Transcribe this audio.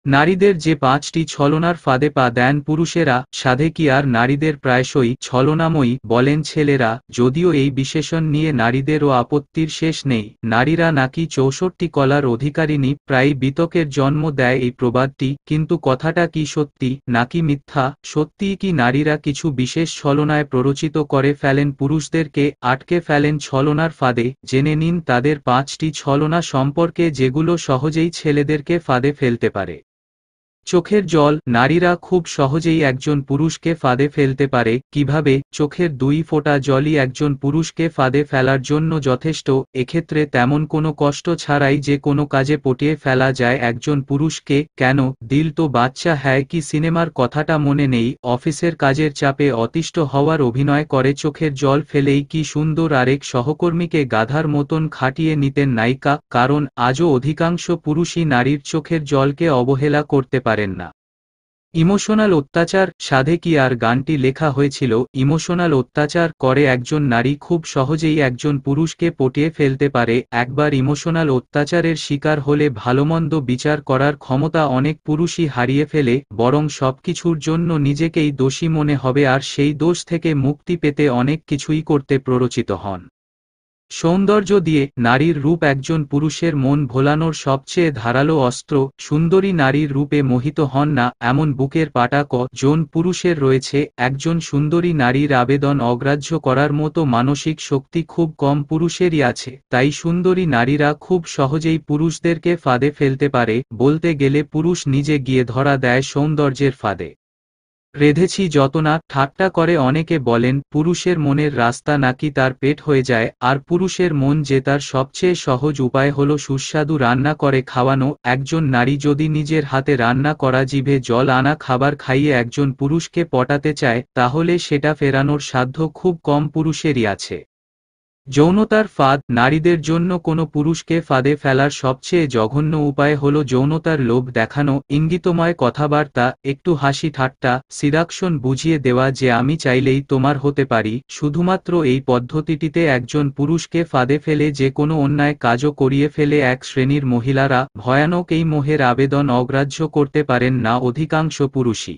নারীদের যে ৫টি ছলনার ফাঁদে পা দেন পুরুষেরা, সাধে কি আর নারীদের প্রায়শই ছলনাময়ী বলেন ছেলেরা। যদিও এই বিশেষণ নিয়ে নারীদেরও আপত্তির শেষ নেই। নারীরা নাকি ৬৪ কলার অধিকারিণী, প্রায়ই বিতর্কের জন্ম দেয় এই প্রবাদটি। কিন্তু কথাটা কি সত্যি নাকি মিথ্যা? সত্যিই কি নারীরা কিছু বিশেষ ছলনায় প্ররোচিত করে ফেলেন পুরুষদেরকে, আটকে ফেলেন ছলনার ফাঁদে? জেনে নিন তাদের ৫টি ছলনা সম্পর্কে যেগুলো সহজেই ছেলেদেরকে ফাঁদে ফেলতে পারে। চোখের জল। নারীরা খুব সহজেই একজন পুরুষকে ফাঁদে ফেলতে পারে। কিভাবে? চোখের ২ ফোঁটা জলই একজন পুরুষকে ফাঁদে ফেলার জন্য যথেষ্ট। এক্ষেত্রে তেমন কোনো কষ্ট ছাড়াই যে কোনো কাজে পটিয়ে ফেলা যায় একজন পুরুষকে। কেন? দিল তো বাচ্চা হ্যায় কি সিনেমার কথাটা মনে নেই? অফিসের কাজের চাপে অতিষ্ঠ হওয়ার অভিনয় করে চোখের জল ফেলেই কি সুন্দর আরেক সহকর্মীকে গাধার মতন খাটিয়ে নিতেন নায়িকা। কারণ আজও অধিকাংশ পুরুষই নারীর চোখের জলকে অবহেলা করতে পারেন না। ইমোশনাল অত্যাচার। সাধে কি আর গানটি লেখা হয়েছিল ইমোশনাল অত্যাচার করে একজন নারী খুব সহজেই একজন পুরুষকে পটিয়ে ফেলতে পারে। একবার ইমোশনাল অত্যাচারের শিকার হলে ভালোমন্দ বিচার করার ক্ষমতা অনেক পুরুষই হারিয়ে ফেলে, বরং সবকিছুর জন্য নিজেকেই দোষী মনে হবে আর সেই দোষ থেকে মুক্তি পেতে অনেক কিছুই করতে প্ররোচিত হন। সৌন্দর্য দিয়ে। নারীর রূপ একজন পুরুষের মন ভোলানোর সবচেয়ে ধারালো অস্ত্র। সুন্দরী নারীর রূপে মোহিত হন না এমন বুকের পাটা জন পুরুষের রয়েছে। একজন সুন্দরী নারীর আবেদন অগ্রাহ্য করার মতো মানসিক শক্তি খুব কম পুরুষেরই আছে। তাই সুন্দরী নারীরা খুব সহজেই পুরুষদেরকে ফাঁদে ফেলতে পারে। বলতে গেলে পুরুষ নিজে গিয়ে ধরা দেয় সৌন্দর্যের ফাঁদে। রেধেছি যত না। ঠাট্টা করে অনেকে বলেন পুরুষের মনের রাস্তা নাকি তার পেট হয়ে যায়, আর পুরুষের মন জেতার সবচেয়ে সহজ উপায় হলো সুস্বাদু রান্না করে খাওয়ানো। একজন নারী যদি নিজের হাতে রান্না করা জিভে জল আনা খাবার খাইয়ে একজন পুরুষকে পটাতে চায়, তাহলে সেটা ফেরানোর সাধ্য খুব কম পুরুষেরই আছে। যৌনতার ফাঁদ। নারীদের জন্য কোনো পুরুষকে ফাঁদে ফেলার সবচেয়ে জঘন্য উপায় হলো যৌনতার লোভ দেখানো, ইঙ্গিতময় কথাবার্তা, একটু হাসি ঠাট্টা, সিরাকশন বুঝিয়ে দেওয়া যে আমি চাইলেই তোমার হতে পারি। শুধুমাত্র এই পদ্ধতিটিতে একজন পুরুষকে ফাঁদে ফেলে যে কোনো অন্যায় কাজও করিয়ে ফেলে এক শ্রেণীর মহিলারা। ভয়ানক এই মোহের আবেদন অগ্রাহ্য করতে পারেন না অধিকাংশ পুরুষই।